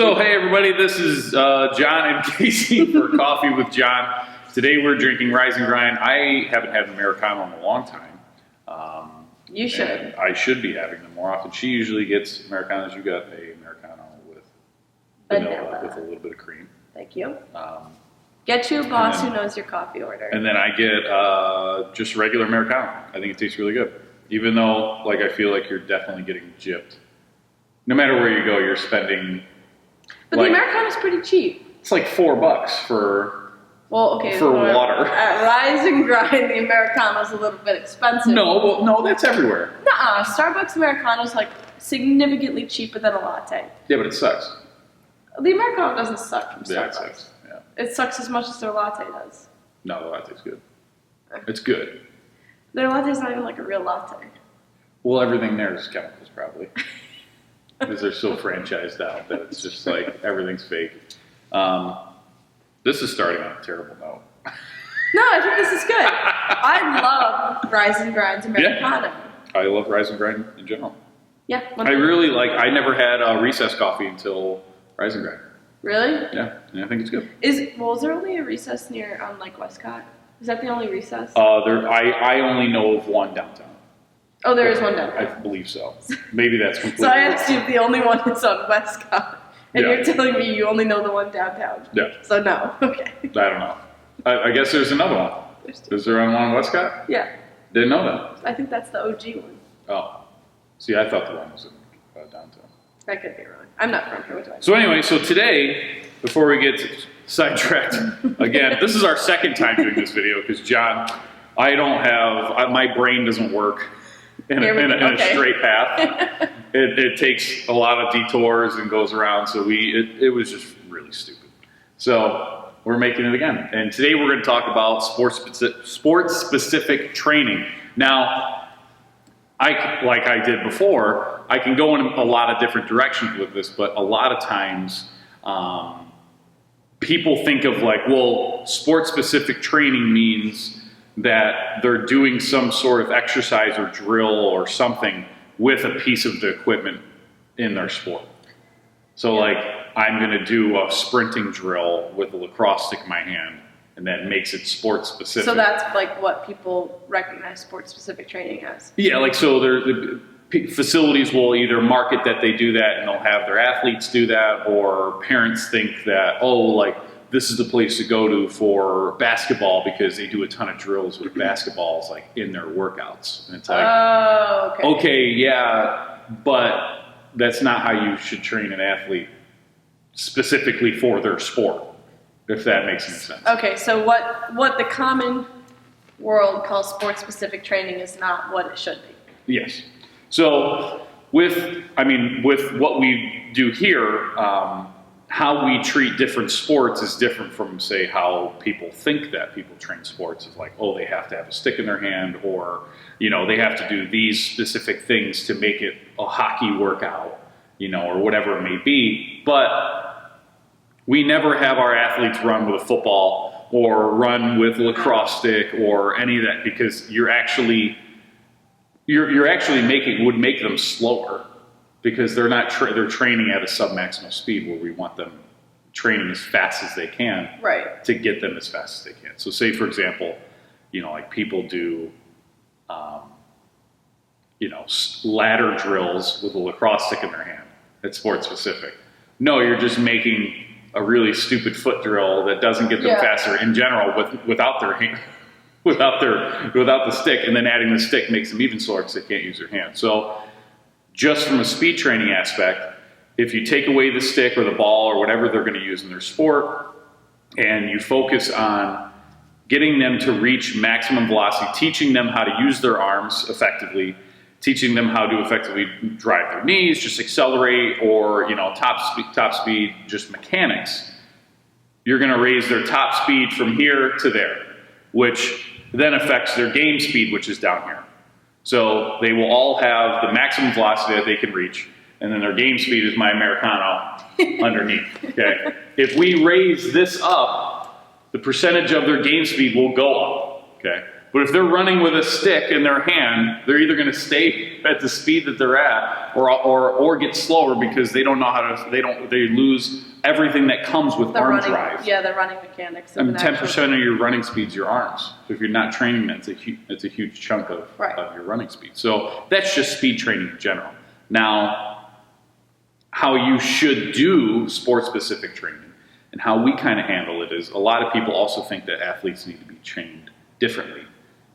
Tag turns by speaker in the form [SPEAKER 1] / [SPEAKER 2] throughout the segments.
[SPEAKER 1] So, hey everybody, this is John and Casey for Coffee with John. Today we're drinking Rise and Grind. I haven't had an Americano in a long time.
[SPEAKER 2] You should.
[SPEAKER 1] I should be having them more often. She usually gets Americanos. You got a Americano with vanilla with a little bit of cream.
[SPEAKER 2] Thank you. Get you a boss who knows your coffee order.
[SPEAKER 1] And then I get just regular Americano. I think it tastes really good. Even though, like, I feel like you're definitely getting gypped. No matter where you go, you're spending...
[SPEAKER 2] But the Americano's pretty cheap.
[SPEAKER 1] It's like $4 for water.
[SPEAKER 2] At Rise and Grind, the Americano's a little bit expensive.
[SPEAKER 1] No, that's everywhere.
[SPEAKER 2] Nuh-uh. Starbucks Americano's like significantly cheaper than a latte.
[SPEAKER 1] Yeah, but it sucks.
[SPEAKER 2] The Americano doesn't suck from Starbucks.
[SPEAKER 1] Yeah, it sucks. Yeah.
[SPEAKER 2] It sucks as much as their latte does.
[SPEAKER 1] No, the latte's good. It's good.
[SPEAKER 2] Their latte's not even like a real latte.
[SPEAKER 1] Well, everything there is chemicals, probably. Because they're so franchised out that it's just like everything's fake. This is starting on a terrible note.
[SPEAKER 2] No, I think this is good. I love Rise and Grind's Americano.
[SPEAKER 1] Yeah. I love Rise and Grind in general.
[SPEAKER 2] Yeah.
[SPEAKER 1] I never had recess coffee until Rise and Grind.
[SPEAKER 2] Really?
[SPEAKER 1] Yeah, and I think it's good.
[SPEAKER 2] Is there only a recess near like Westcott? Is that the only recess?
[SPEAKER 1] I only know of one downtown.
[SPEAKER 2] Oh, there is one downtown.
[SPEAKER 1] I believe so. Maybe that's completely
[SPEAKER 2] So I asked you if the only one is on Westcott, and you're telling me you only know the one downtown.
[SPEAKER 1] Yeah.
[SPEAKER 2] So no. Okay.
[SPEAKER 1] I don't know. I guess there's another one. Is there one on Westcott?
[SPEAKER 2] Yeah.
[SPEAKER 1] Didn't know that.
[SPEAKER 2] I think that's the OG one.
[SPEAKER 1] Oh. See, I thought the one was in downtown.
[SPEAKER 2] I could be wrong. I'm not from here.
[SPEAKER 1] So anyway, today, before we get sidetracked, again, this is our second time doing this video because John, my brain doesn't work in a straight path. It takes a lot of detours and goes around, so it was just really stupid. So we're making it again. And today we're going to talk about sports-specific training. Now, like I did before, I can go in a lot of different directions with this, but a lot of times people think of like, well, sports-specific training means that they're doing some sort of exercise or drill or something with a piece of the equipment in their sport. So like, I'm going to do a sprinting drill with a lacrosse stick in my hand, and that makes it sports specific.
[SPEAKER 2] So that's like what people recognize sports specific training as.
[SPEAKER 1] Yeah, like so the facilities will either market that they do that and they'll have their athletes do that, or parents think that, this is the place to go to for basketball because they do a ton of drills with basketballs like in their workouts. And it's like, okay, yeah, but that's not how you should train an athlete specifically for their sport, if that makes any sense.
[SPEAKER 2] Okay, so what the common world calls sports-specific training is not what it should be.
[SPEAKER 1] Yes. So with what we do here, how we treat different sports is different from, say, how people think that people train sports. Is like, they have to have a stick in their hand, or, they have to do these specific things to make it a hockey workout, or whatever it may be. But we never have our athletes run with a football or run with a lacrosse stick or any of that, because you're actually would make them slower, because they're not they're training at a submaximal speed where we want them training as fast as they can,
[SPEAKER 2] right,
[SPEAKER 1] to get them as fast as they can. So say, for example, like people do ladder drills with a lacrosse stick in their hand. It's sports specific. No, you're just making a really stupid foot drill that doesn't get them faster in general without their hand, without the stick, and then adding the stick makes them even slower because they can't use their hand. So just from a speed training aspect, if you take away the stick or the ball or whatever they're going to use in their sport, and you focus on getting them to reach maximum velocity, teaching them how to use their arms effectively, teaching them how to effectively drive their knees, just accelerate, or top speed, just mechanics, you're going to raise their top speed from here to there, which then affects their game speed, which is down here. So they will all have the maximum velocity that they can reach, and then their game speed is my Americano underneath. Okay. If we raise this up, the percentage of their game speed will go up. Okay. But if they're running with a stick in their hand, they're either going to stay at the speed that they're at, or get slower because they don't know how to. They lose everything that comes with arm drive.
[SPEAKER 2] Yeah, the running mechanics.
[SPEAKER 1] And 10% of your running speed's your arms. So if you're not training that, it's a huge chunk of your running speed. So that's just speed training in general. Now, how you should do sport-specific training and how we kind of handle it is a lot of people also think that athletes need to be trained differently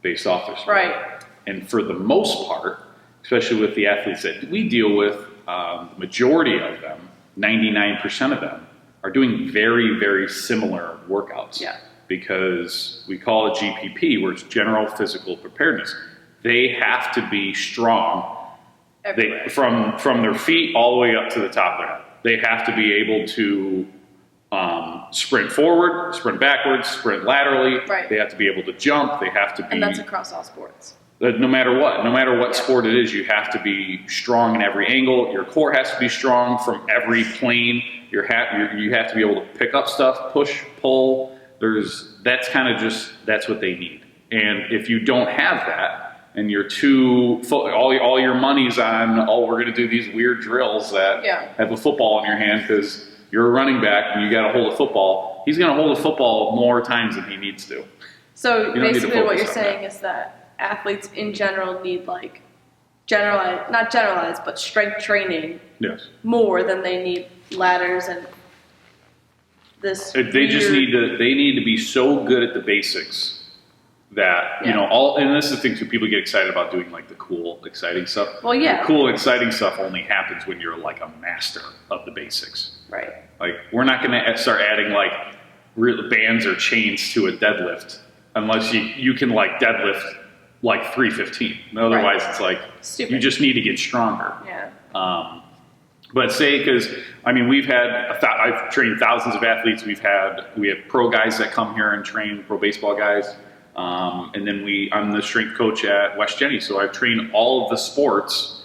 [SPEAKER 1] based off their sport.
[SPEAKER 2] Right.
[SPEAKER 1] And for the most part, especially with the athletes that we deal with, the majority of them, 99% of them, are doing very, very similar workouts.
[SPEAKER 2] Yeah.
[SPEAKER 1] Because we call it GPP, where it's general physical preparedness. They have to be strong. From their feet all the way up to the top of their head. They have to be able to sprint forward, sprint backwards, sprint laterally.
[SPEAKER 2] Right.
[SPEAKER 1] They have to be able to jump. They have to be.
[SPEAKER 2] And that's across all sports.
[SPEAKER 1] No matter what sport it is, you have to be strong in every angle. Your core has to be strong from every plane. You have to be able to pick up stuff, push, pull. That's what they need. And if you don't have that, and you're all your money's on, we're going to do these weird drills that have a football in your hand because you're a running back and you got to hold a football. He's going to hold a football more times than he needs to.
[SPEAKER 2] So basically what you're saying is that athletes in general need not generalized, but strength training more than they need ladders and this.
[SPEAKER 1] They need to be so good at the basics that, and this is the thing too, people get excited about doing like the cool, exciting stuff.
[SPEAKER 2] Well, yeah.
[SPEAKER 1] The cool, exciting stuff only happens when you're like a master of the basics.
[SPEAKER 2] Right.
[SPEAKER 1] Like, we're not going to start adding like real bands or chains to a deadlift unless you can like deadlift like 315. Otherwise, it's like,
[SPEAKER 2] stupid.
[SPEAKER 1] You just need to get stronger.
[SPEAKER 2] Yeah.
[SPEAKER 1] But because I've trained thousands of athletes. We have pro guys that come here and train, pro baseball guys. And then I'm the strength coach at West Jenny, so I've trained all of the sports,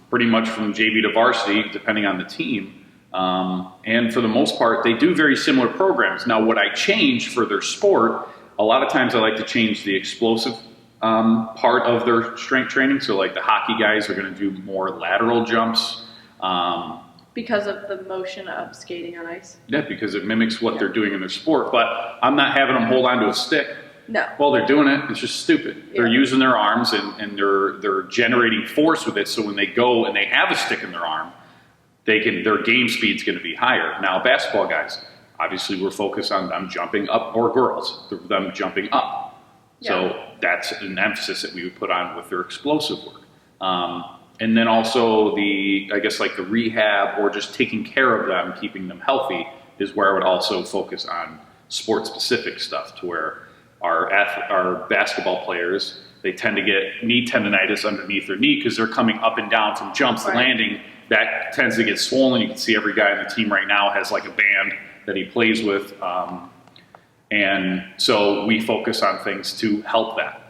[SPEAKER 1] pretty much from JV to varsity, depending on the team. And for the most part, they do very similar programs. Now, what I change for their sport, a lot of times I like to change the explosive part of their strength training. So like the hockey guys are going to do more lateral jumps.
[SPEAKER 2] Because of the motion of skating on ice?
[SPEAKER 1] Yeah, because it mimics what they're doing in their sport. But I'm not having them hold onto a stick.
[SPEAKER 2] No.
[SPEAKER 1] Well, they're doing it. It's just stupid. Yeah. They're using their arms and they're generating force with it. So when they go and they have a stick in their arm, their game speed's going to be higher. Now, basketball guys, obviously we're focused on them jumping up, or girls, them jumping up. Yeah. So that's an emphasis that we would put on with their explosive work. And then also the rehab or just taking care of them, keeping them healthy is where I would also focus on sport-specific stuff, to where our basketball players, they tend to get knee tendonitis underneath their knee because they're coming up and down from jumps, landing. That tends to get swollen. You can see every guy on the team right now has like a band that he plays with. And so we focus on things to help that.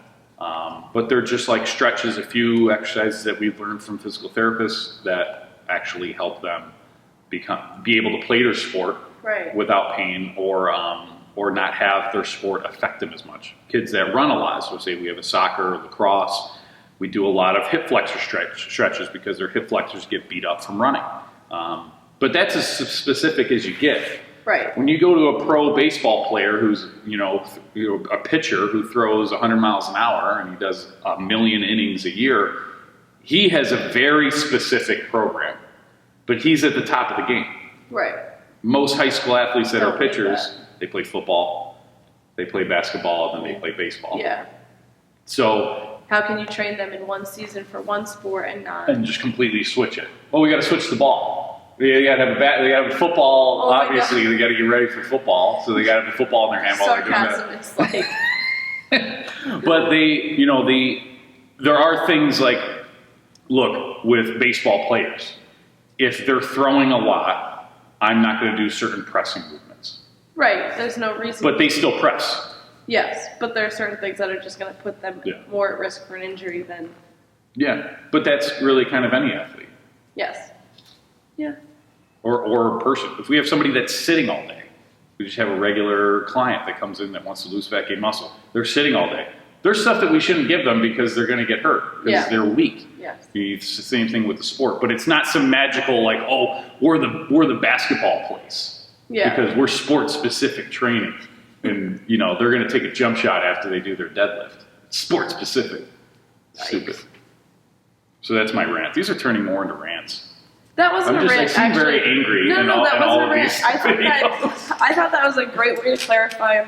[SPEAKER 1] But they're just like stretches, a few exercises that we've learned from physical therapists that actually help them be able to play their sport without pain, or not have their sport affect them as much. Kids that run a lot, so say we have a soccer or lacrosse, we do a lot of hip flexor stretches because their hip flexors get beat up from running. But that's as specific as you get.
[SPEAKER 2] Right.
[SPEAKER 1] When you go to a pro baseball player who's, a pitcher who throws 100 miles an hour and he does 1 million innings a year, he has a very specific program, but he's at the top of the game.
[SPEAKER 2] Right.
[SPEAKER 1] Most high school athletes that are pitchers, they play football, they play basketball, and then they play baseball.
[SPEAKER 2] Yeah.
[SPEAKER 1] So
[SPEAKER 2] how can you train them in one season for one sport and
[SPEAKER 1] just completely switch it? Well, we got to switch the ball. They got to have they got to have football.
[SPEAKER 2] Oh,
[SPEAKER 1] obviously, they got to get ready for football, so they got to have a football in their hand while they're doing that.
[SPEAKER 2] It's like.
[SPEAKER 1] But there are things like, look, with baseball players, if they're throwing a lot, I'm not going to do certain pressing movements.
[SPEAKER 2] Right. There's no reason.
[SPEAKER 1] But they still press.
[SPEAKER 2] Yes, but there are certain things that are just going to put them more at risk for an injury than.
[SPEAKER 1] Yeah, but that's really kind of any athlete.
[SPEAKER 2] Yes. Yeah.
[SPEAKER 1] Or a person. If we have somebody that's sitting all day, we just have a regular client that comes in that wants to lose fat, gain muscle. They're sitting all day. there's stuff that we shouldn't give them because they're going to get hurt because they're weak.
[SPEAKER 2] Yes.
[SPEAKER 1] It's the same thing with the sport, but it's not some magical like, oh, we're the basketball place because we're sport specific training, and they're going to take a jump shot after they do their deadlift. It's sport specific. Stupid. So that's my rant. These are turning more into rants.
[SPEAKER 2] That wasn't a rant.
[SPEAKER 1] I seem very angry.
[SPEAKER 2] No, that wasn't a rant. I thought that was a great way to clarify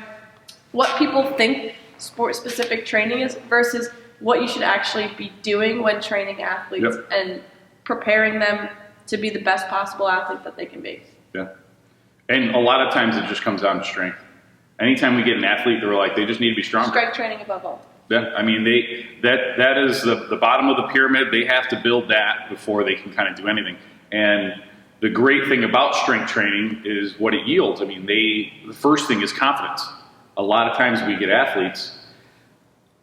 [SPEAKER 2] what people think sport-specific training is versus what you should actually be doing when training athletes and preparing them to be the best possible athlete that they can be.
[SPEAKER 1] Yeah. And a lot of times it just comes down to strength. Anytime we get an athlete, they're like, they just need to be stronger.
[SPEAKER 2] Strength training above all.
[SPEAKER 1] Yeah, I mean, that is the bottom of the pyramid. They have to build that before they can kind of do anything. And the great thing about strength training is what it yields. I mean, the first thing is confidence. A lot of times we get athletes,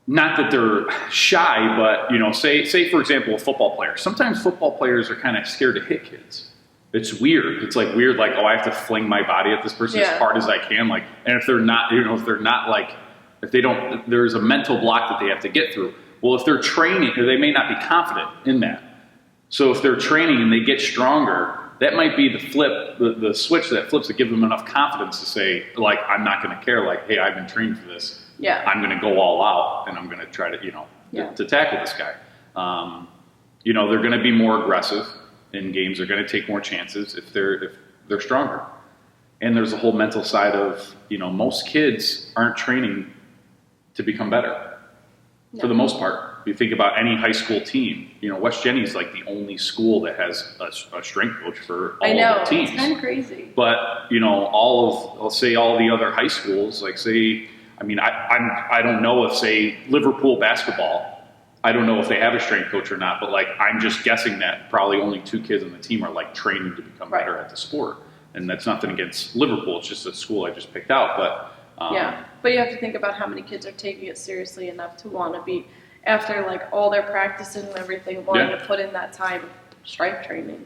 [SPEAKER 1] not that they're shy, but say for example, a football player. Sometimes football players are kind of scared to hit kids. It's weird. It's like weird, like, oh, I have to fling my body at this person as hard as I can. Like, and if they're not, if they don't, there's a mental block that they have to get through. Well, if they're training, they may not be confident in that. So if they're training and they get stronger, that might be the flip, the switch that flips to give them enough confidence to say, like, I'm not going to care. Like, hey, I've been trained for this.
[SPEAKER 2] Yeah.
[SPEAKER 1] I'm going to go all out and I'm going to try to, to tackle this guy. They're going to be more aggressive in games. They're going to take more chances if they're stronger. And there's a whole mental side of, most kids aren't training to become better for the most part. If you think about any high school team, West Jenny is like the only school that has a strength coach for all the teams.
[SPEAKER 2] It's kind of crazy.
[SPEAKER 1] But all the other high schools, like I don't know if Liverpool basketball, I don't know if they have a strength coach or not, but I'm just guessing that probably only 2 kids on the team are training to become better at the sport. And that's nothing against Liverpool. It's just a school I just picked out. But
[SPEAKER 2] but you have to think about how many kids are taking it seriously enough to want to be, after all their practicing and everything, wanting to put in that time of strength training.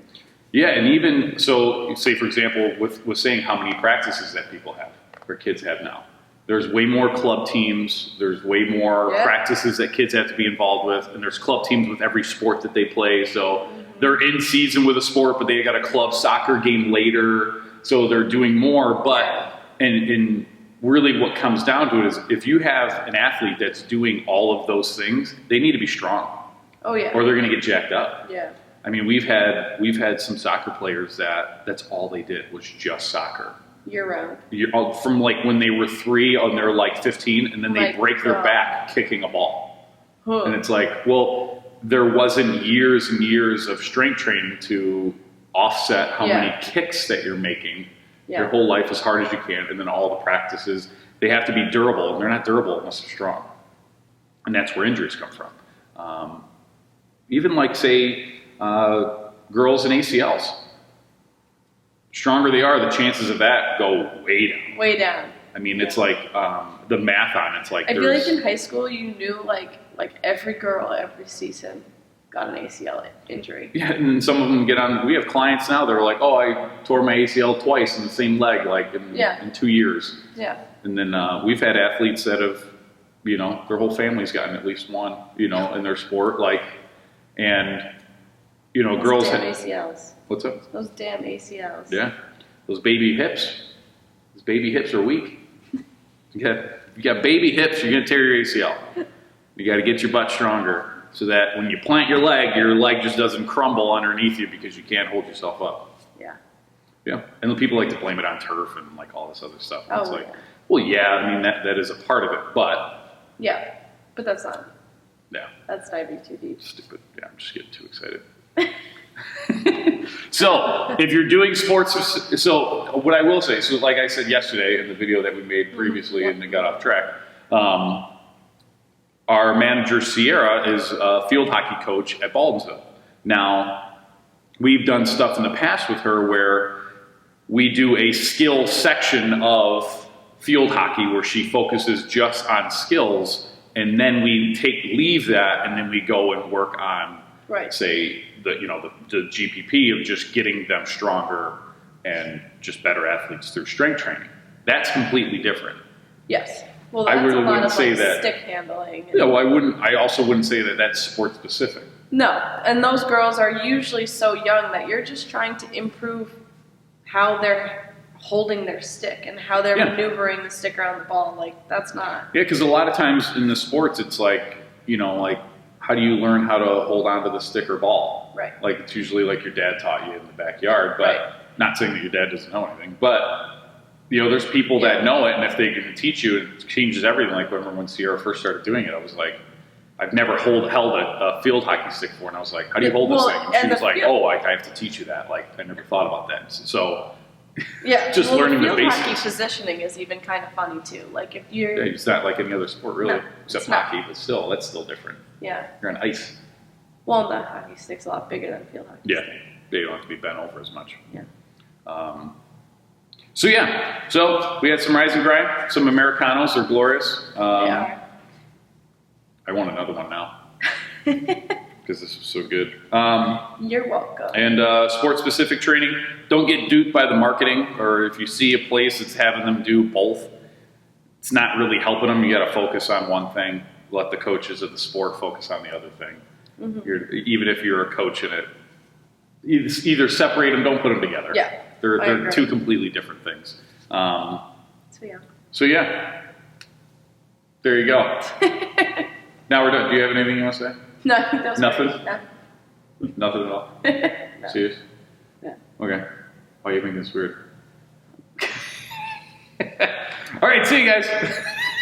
[SPEAKER 2] Yeah,
[SPEAKER 1] and even so, say for example, with saying how many practices that people have or kids have now. There's way more club teams. There's way more practices that kids have to be involved with, and there's club teams with every sport that they play. So they're in season with a sport, but they got a club soccer game later, so they're doing more. But and really, what comes down to it is if you have an athlete that's doing all of those things, they need to be strong.
[SPEAKER 2] Oh yeah.
[SPEAKER 1] Or they're going to get jacked up.
[SPEAKER 2] Yeah.
[SPEAKER 1] I mean, we've had some soccer players that's all they did was just soccer.
[SPEAKER 2] Year round.
[SPEAKER 1] From when they were 3 and they're 15, and then they break their back kicking a ball. Huh. And it's well, there wasn't years and years of strength training to offset how many kicks that you're making your whole life as hard as you can, and then all the practices, they have to be durable, and they're not durable unless they're strong. And that's where injuries come from. Even girls and ACLs. Stronger they are, the chances of that go way down.
[SPEAKER 2] Way down.
[SPEAKER 1] I mean, it's the math on it's
[SPEAKER 2] I feel like in high school you knew every girl every season got an ACL injury. Yeah, and some of them get on. We have clients now that are like, "Oh, I tore my ACL twice in the same leg, in 2 years." Yeah. And then we've had athletes that have, their whole family's gotten at least one, in their sport, and girls damn ACLs.
[SPEAKER 1] What's up?
[SPEAKER 2] Those damn ACLs.
[SPEAKER 1] Yeah, those baby hips. Those baby hips are weak. You got baby hips, you're gonna tear your ACL. You got to get your butt stronger so that when you plant your leg just doesn't crumble underneath you because you can't hold yourself up. Yeah. Yeah, and then people like to blame it on turf and all this other stuff. And it's well, yeah, I mean that is a part of it, but
[SPEAKER 2] yeah, but that's not.
[SPEAKER 1] Yeah.
[SPEAKER 2] That's diving too deep.
[SPEAKER 1] Stupid. Yeah, I'm just getting too excited. So, if you're doing sports, so what I will say, so like I said yesterday in the video that we made previously and it got off track, our manager Sierra is a field hockey coach at Baldwinsville. Now, we've done stuff in the past with her where we do a skill section of field hockey where she focuses just on skills, and then we leave that and then we go and work on, say, the GPP of just getting them stronger and just better athletes through strength training. That's completely different.
[SPEAKER 2] Yes. Well,
[SPEAKER 1] I
[SPEAKER 2] that's
[SPEAKER 1] really
[SPEAKER 2] a lot
[SPEAKER 1] wouldn't
[SPEAKER 2] of
[SPEAKER 1] say
[SPEAKER 2] like
[SPEAKER 1] that.
[SPEAKER 2] stick handling.
[SPEAKER 1] Yeah, well, I also wouldn't say that that's sport specific.
[SPEAKER 2] No, and those girls are usually so young that you're just trying to improve how they're holding their stick and how they're maneuvering the stick around the ball. Like, that's not.
[SPEAKER 1] Yeah, because a lot of times in the sports, it's like, like, how do you learn how to hold onto the stick or ball?
[SPEAKER 2] Right.
[SPEAKER 1] Like, it's usually like your dad taught you in the backyard, but not saying that your dad doesn't know anything, but there's people that know it, and if they can teach you, it changes everything. Like, when Sierra first started doing it, I was like, I've never held a field hockey stick before, and I was like, how do you hold this thing? And she was like, I have to teach you that. Like, I never thought about that. So, just learning the basics.
[SPEAKER 2] Field hockey positioning is even kind of funny too. Like, if you're,
[SPEAKER 1] it's not like any other sport really, except hockey, but still, that's still different.
[SPEAKER 2] Yeah.
[SPEAKER 1] You're on ice.
[SPEAKER 2] Well, the hockey stick's a lot bigger than field hockey.
[SPEAKER 1] Yeah, they don't have to be bent over as much.
[SPEAKER 2] Yeah.
[SPEAKER 1] So we had some Rise and Grind, some Americanos. They're glorious.
[SPEAKER 2] Yeah.
[SPEAKER 1] I want another one now because this was so good.
[SPEAKER 2] You're welcome.
[SPEAKER 1] And sport-specific training. Don't get duped by the marketing, or if you see a place that's having them do both, it's not really helping them. You got to focus on one thing. Let the coaches of the sport focus on the other thing. Mm-hmm. Even if you're a coach in it, either separate them, don't put them together.
[SPEAKER 2] Yeah,
[SPEAKER 1] they're two completely different things. So yeah, there you go. Now we're done. Do you have anything you want to say?
[SPEAKER 2] No, I think that was
[SPEAKER 1] nothing.
[SPEAKER 2] Great. No.
[SPEAKER 1] Nothing at all.
[SPEAKER 2] No.
[SPEAKER 1] Serious?
[SPEAKER 2] Yeah.
[SPEAKER 1] Okay. Why are you making this weird? All right, see you guys.